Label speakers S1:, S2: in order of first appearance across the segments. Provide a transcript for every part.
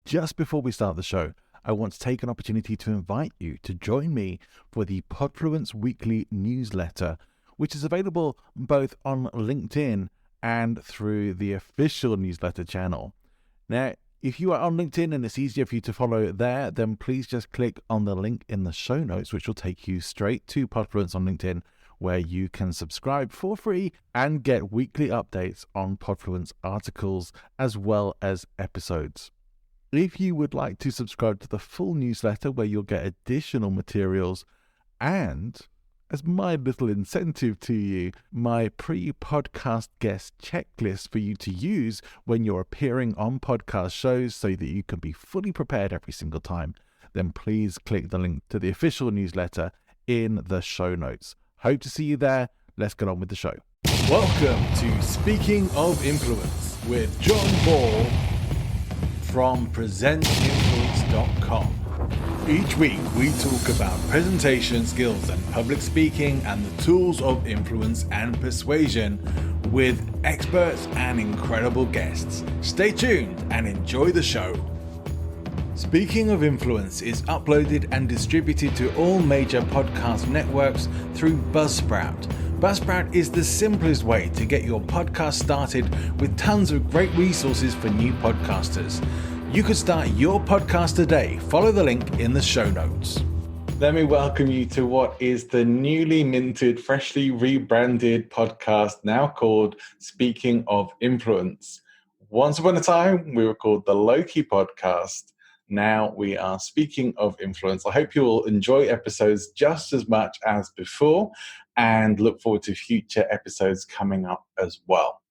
S1: just before we start the show, I want to take an opportunity to invite you to join me for the Podfluence Weekly newsletter, which is available both on LinkedIn and through the official newsletter channel. Now, if you are on LinkedIn and it's easier for you to follow there, then please just click on the link in the show notes, which will take you straight to Podfluence on LinkedIn, where you can subscribe for free and get weekly updates on Podfluence articles as well as episodes. If you would like to subscribe to the full newsletter where you'll get additional materials and, as my little incentive to you, my pre-podcast guest checklist for you to use when you're appearing on podcast shows so that you can be fully prepared every single time, then please click the link to the official newsletter in the show notes. Hope to see you there. Let's get on with the show.
S2: Welcome to Speaking of Influence with John Ball from presentinfluence.com. Each week we talk about presentation skills and public speaking and the tools of influence and persuasion with experts and incredible guests. Stay tuned and enjoy the show. Speaking of Influence is uploaded and distributed to all major podcast networks through Buzzsprout. Buzzsprout is the simplest way to get your podcast started with tons of great resources for new podcasters. You could start your podcast today. Follow the link in the show notes. Let me welcome you to what is the newly minted, freshly rebranded podcast now called Speaking of Influence. Once upon a time, we were called the Loki Podcast. Now we are Speaking of Influence. I hope you will enjoy episodes just as much as before and look forward to future episodes coming up as well.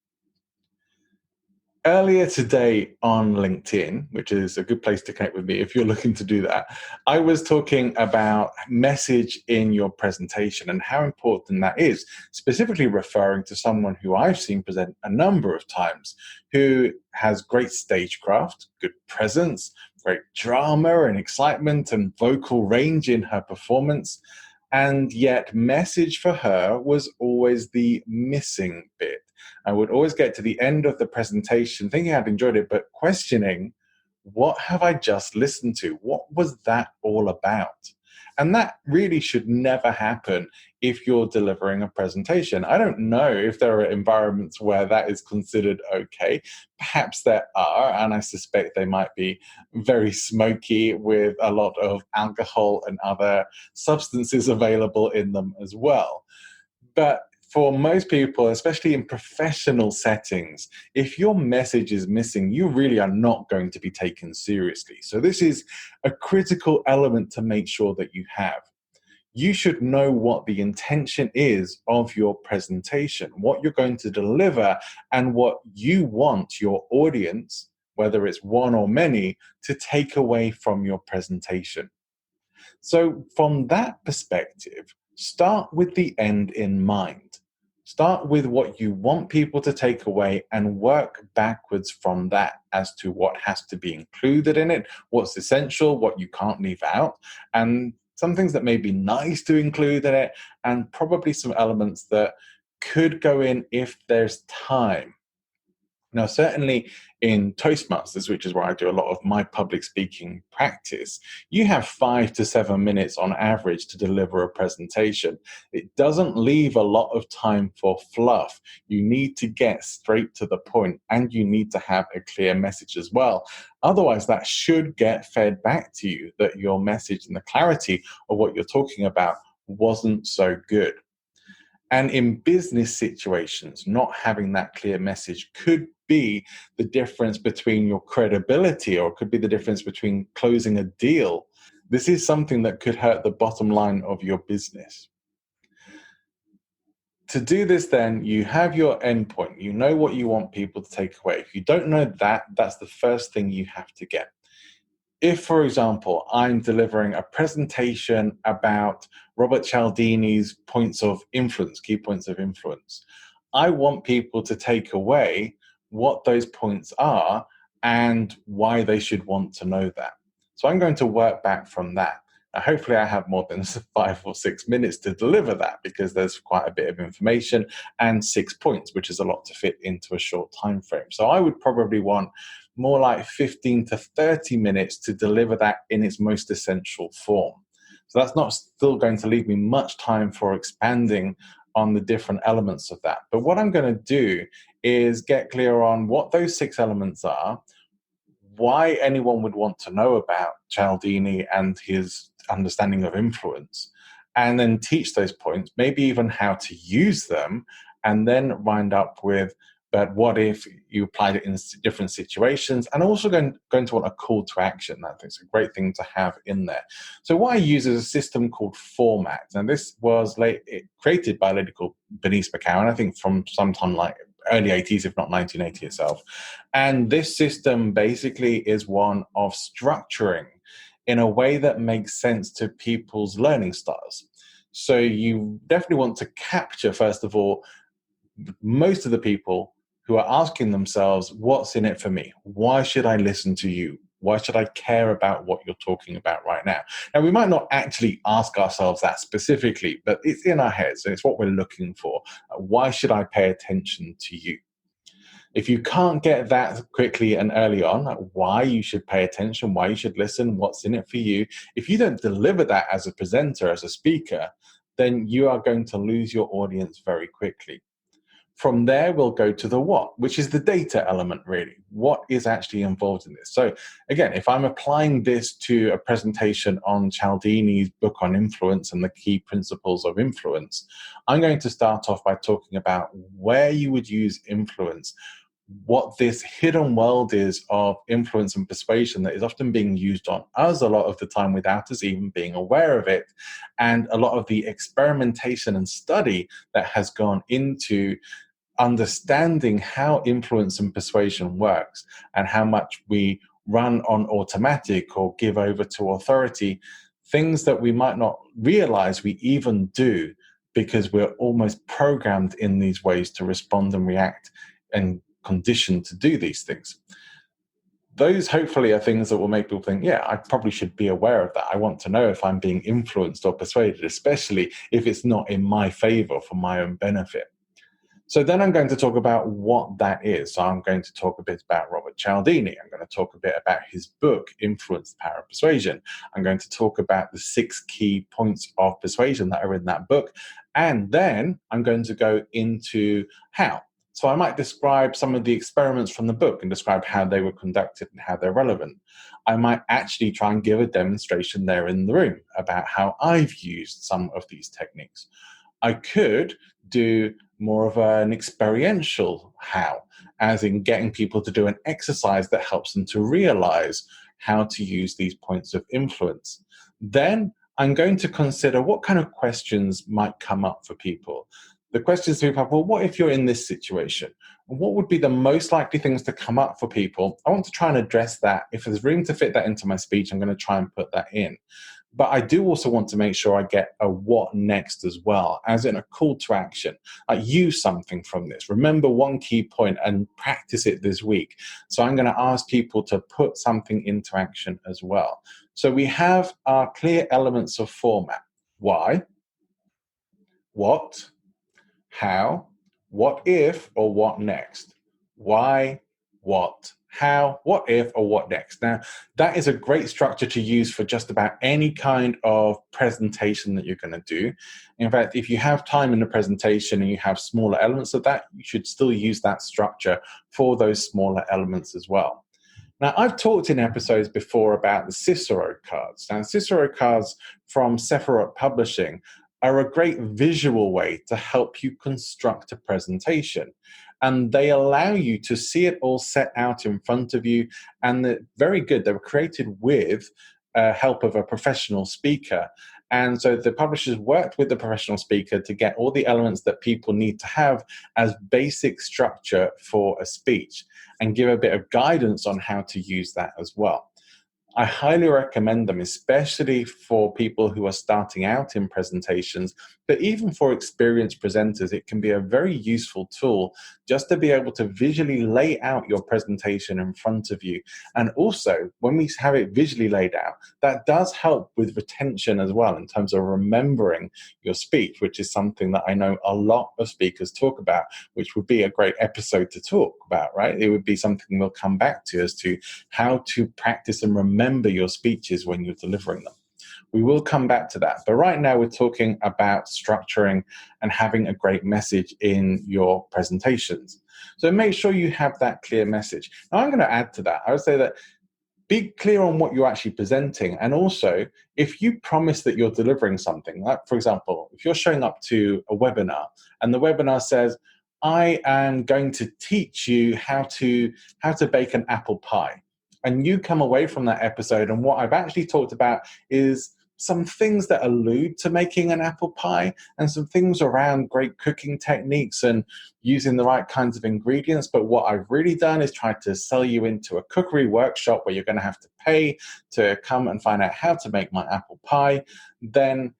S2: Earlier today on LinkedIn, which is a good place to connect with me if you're looking to do that, I was talking about message in your presentation and how important that is, specifically referring to someone who I've seen present a number of times, who has great stagecraft, good presence, great drama and excitement and vocal range in her performance, and yet message for her was always the missing bit. I would always get to the end of the presentation thinking I'd enjoyed it, but questioning, what have I just listened to? What was that all about? And that really should never happen if you're delivering a presentation. I don't know if there are environments where that is considered okay. Perhaps there are, and I suspect they might be very smoky with a lot of alcohol and other substances available in them as well. But for most people, especially in professional settings, if your message is missing, you really are not going to be taken seriously. So this is a critical element to make sure that you have. You should know what the intention is of your presentation, what you're going to deliver, and what you want your audience, whether it's one or many, to take away from your presentation. So from that perspective, start with the end in mind. Start with what you want people to take away and work backwards from that as to what has to be included in it, what's essential, what you can't leave out, and some things that may be nice to include in it, and probably some elements that could go in if there's time. Now, certainly in Toastmasters, which is where I do a lot of my public speaking practice, you have 5 to 7 minutes on average to deliver a presentation. It doesn't leave a lot of time for fluff. You need to get straight to the point, and you need to have a clear message as well. Otherwise, that should get fed back to you that your message and the clarity of what you're talking about wasn't so good. And in business situations, not having that clear message could be the difference between your credibility, or it could be the difference between closing a deal. This is something that could hurt the bottom line of your business. To do this, then, you have your endpoint. You know what you want people to take away. If you don't know that, that's the first thing you have to get. If, for example, I'm delivering a presentation about Robert Cialdini's points of influence, key points of influence, I want people to take away what those points are and why they should want to know that. So I'm going to work back from that. Now, hopefully I have more than 5 or 6 minutes to deliver that, because there's quite a bit of information and 6 points, which is a lot to fit into a short time frame. So I would probably want more like 15 to 30 minutes to deliver that in its most essential form. So that's not still going to leave me much time for expanding on the different elements of that. But what I'm going to do is get clear on what those 6 elements are, why anyone would want to know about Cialdini and his understanding of influence, and then teach those points, maybe even how to use them, and then wind up with, but what if you applied it in different situations? And also going to want a call to action. I think it's a great thing to have in there. So what I use is a system called Format. And this was created by a lady called Bernice McCowan, I think from sometime like early 80s, if not 1980 itself. And this system basically is one of structuring in a way that makes sense to people's learning styles. So you definitely want to capture, first of all, most of the people who are asking themselves, what's in it for me? Why should I listen to you? Why should I care about what you're talking about right now? Now, we might not actually ask ourselves that specifically, but it's in our heads, and it's what we're looking for. Why should I pay attention to you? If you can't get that quickly and early on, like why you should pay attention, why you should listen, what's in it for you, if you don't deliver that as a presenter, as a speaker, then you are going to lose your audience very quickly. From there, we'll go to the what, which is the data element, really. What is actually involved in this? So again, if I'm applying this to a presentation on Cialdini's book on influence and the key principles of influence, I'm going to start off by talking about where you would use influence, what this hidden world is of influence and persuasion that is often being used on us a lot of the time without us even being aware of it, and a lot of the experimentation and study that has gone into understanding how influence and persuasion works and how much we run on automatic or give over to authority, things that we might not realize we even do because we're almost programmed in these ways to respond and react and conditioned to do these things. Those hopefully are things that will make people think, yeah, I probably should be aware of that. I want to know if I'm being influenced or persuaded, especially if it's not in my favor for my own benefit. So then I'm going to talk about what that is. So I'm going to talk a bit about Robert Cialdini. I'm going to talk a bit about his book, Influence, the Power of Persuasion. I'm going to talk about the 6 key points of persuasion that are in that book. And then I'm going to go into how. So I might describe some of the experiments from the book and describe how they were conducted and how they're relevant. I might actually try and give a demonstration there in the room about how I've used some of these techniques. I could do more of an experiential how, as in getting people to do an exercise that helps them to realize how to use these points of influence. Then I'm going to consider what kind of questions might come up for people. The questions people have, well, what if you're in this situation? What would be the most likely things to come up for people? I want to try and address that. If there's room to fit that into my speech, I'm going to try and put that in. But I do also want to make sure I get a what next as well, as in a call to action. Like, use something from this. Remember one key point and practice it this week. So I'm going to ask people to put something into action as well. So we have our clear elements of format. Why, what, how, what if, or what next. Why, what, how, what if, or what next. Now, that is a great structure to use for just about any kind of presentation that you're going to do. In fact, if you have time in the presentation and you have smaller elements of that, you should still use that structure for those smaller elements as well. Now, I've talked in episodes before about the Cicero cards. Now, Cicero cards from Sephiroth Publishing are a great visual way to help you construct a presentation. And they allow you to see it all set out in front of you. And they're very good. They were created with help of a professional speaker. And so the publishers worked with the professional speaker to get all the elements that people need to have as basic structure for a speech and give a bit of guidance on how to use that as well. I highly recommend them, especially for people who are starting out in presentations, but even for experienced presenters, it can be a very useful tool just to be able to visually lay out your presentation in front of you. And also, when we have it visually laid out, that does help with retention as well in terms of remembering your speech, which is something that I know a lot of speakers talk about, which would be a great episode to talk about, right? It would be something we'll come back to as to how to practice and remember your speeches when you're delivering them. We will come back to that. But right now we're talking about structuring and having a great message in your presentations. So make sure you have that clear message. Now I'm going to add to that. I would say that be clear on what you're actually presenting. And also, if you promise that you're delivering something, like for example, if you're showing up to a webinar and the webinar says, I am going to teach you how to bake an apple pie. And you come away from that episode, and what I've actually talked about is some things that allude to making an apple pie and some things around great cooking techniques and using the right kinds of ingredients. But what I've really done is try to sell you into a cookery workshop where you're going to have to pay to come and find out how to make my apple pie. Then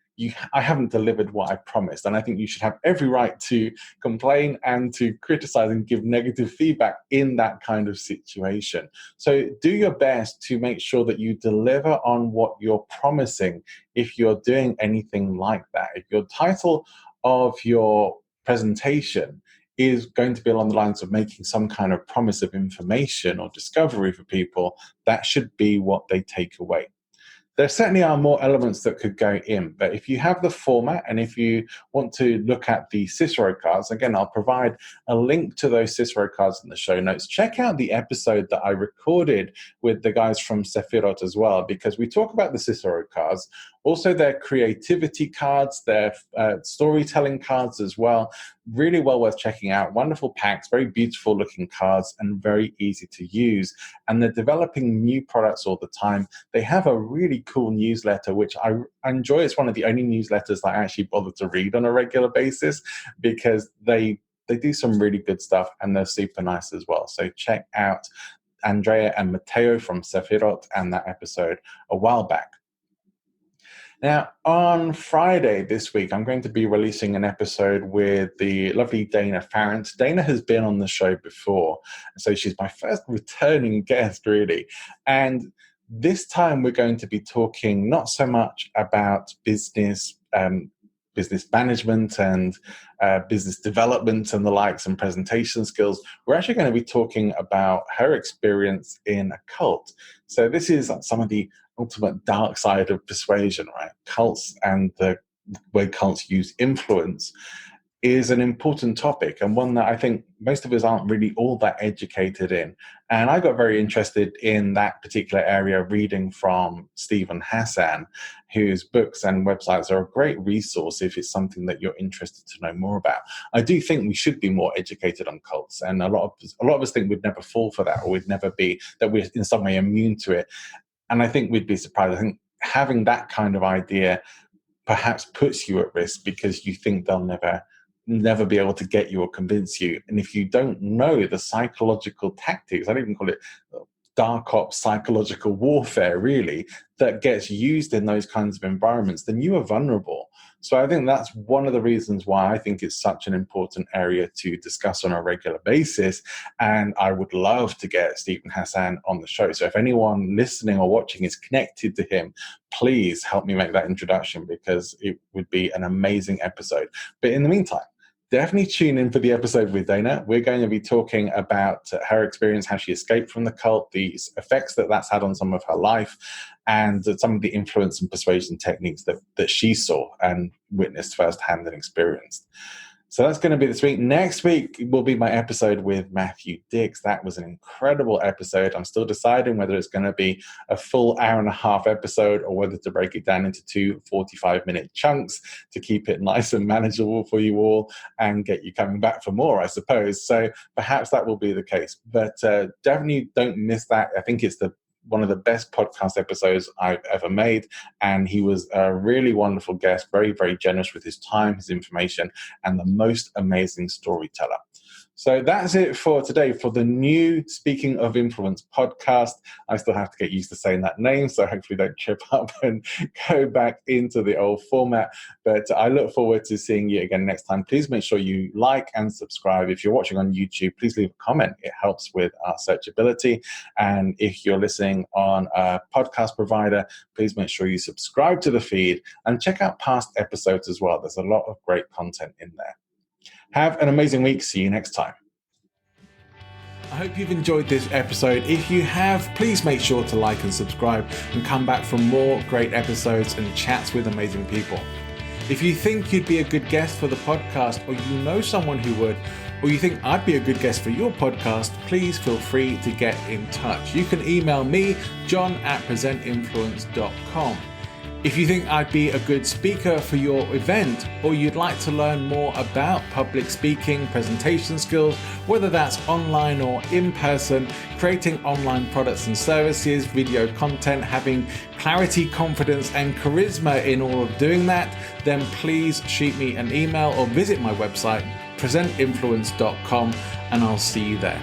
S2: I haven't delivered what I promised. And I think you should have every right to complain and to criticize and give negative feedback in that kind of situation. So do your best to make sure that you deliver on what you're promising if you're doing anything like that. If your title of your presentation is going to be along the lines of making some kind of promise of information or discovery for people, that should be what they take away. There certainly are more elements that could go in, but if you have the format and if you want to look at the Cicero cards, again, I'll provide a link to those Cicero cards in the show notes. Check out the episode that I recorded with the guys from Sefirot as well, because we talk about the Cicero cards, also their creativity cards, their storytelling cards as well. Really well worth checking out. Wonderful packs, very beautiful looking cards, and very easy to use. And they're developing new products all the time. They have a really cool newsletter, which I enjoy. It's one of the only newsletters that I actually bother to read on a regular basis because they do some really good stuff and they're super nice as well. So check out Andrea and Matteo from Sefirot and that episode a while back. Now, on Friday this week, I'm going to be releasing an episode with the lovely Dana Farrant. Dana has been on the show before, so she's my first returning guest, really. And this time we're going to be talking not so much about business management and business development and the likes and presentation skills. We're actually going to be talking about her experience in a cult. So this is some of the ultimate dark side of persuasion, right? Cults and the way cults use influence is an important topic and one that I think most of us aren't really all that educated in. And I got very interested in that particular area reading from Stephen Hassan, whose books and websites are a great resource if it's something that you're interested to know more about. I do think we should be more educated on cults, and a lot of us think we'd never fall for that, or we'd never be, that we're in some way immune to it. And I think we'd be surprised. I think having that kind of idea perhaps puts you at risk because you think they'll never be able to get you or convince you. And if you don't know the psychological tactics, I don't even call it dark ops, psychological warfare, really, that gets used in those kinds of environments, then you are vulnerable. So I think that's one of the reasons why I think it's such an important area to discuss on a regular basis. And I would love to get Stephen Hassan on the show. So if anyone listening or watching is connected to him, please help me make that introduction because it would be an amazing episode. But in the meantime, definitely tune in for the episode with Dana. We're going to be talking about her experience, how she escaped from the cult, the effects that that's had on some of her life, and some of the influence and persuasion techniques that she saw and witnessed firsthand and experienced. So that's going to be this week. Next week will be my episode with Matthew Dix. That was an incredible episode. I'm still deciding whether it's going to be a full hour and a half episode or whether to break it down into 2 45-minute chunks to keep it nice and manageable for you all and get you coming back for more, I suppose. So perhaps that will be the case. But definitely don't miss that. I think it's one of the best podcast episodes I've ever made. And he was a really wonderful guest, very, very generous with his time, his information, and the most amazing storyteller. So that's it for today for the new Speaking of Influence podcast. I still have to get used to saying that name, so hopefully don't trip up and go back into the old format. But I look forward to seeing you again next time. Please make sure you like and subscribe. If you're watching on YouTube, please leave a comment. It helps with our searchability. And if you're listening on a podcast provider, please make sure you subscribe to the feed and check out past episodes as well. There's a lot of great content in there. Have an amazing week. See you next time. I hope you've enjoyed this episode. If you have, please make sure to like and subscribe and come back for more great episodes and chats with amazing people. If you think you'd be a good guest for the podcast, or you know someone who would, or you think I'd be a good guest for your podcast, please feel free to get in touch. You can email me, john@presentinfluence.com. If you think I'd be a good speaker for your event, or you'd like to learn more about public speaking, presentation skills, whether that's online or in person, creating online products and services, video content, having clarity, confidence, and charisma in all of doing that, then please shoot me an email or visit my website, presentinfluence.com, and I'll see you there.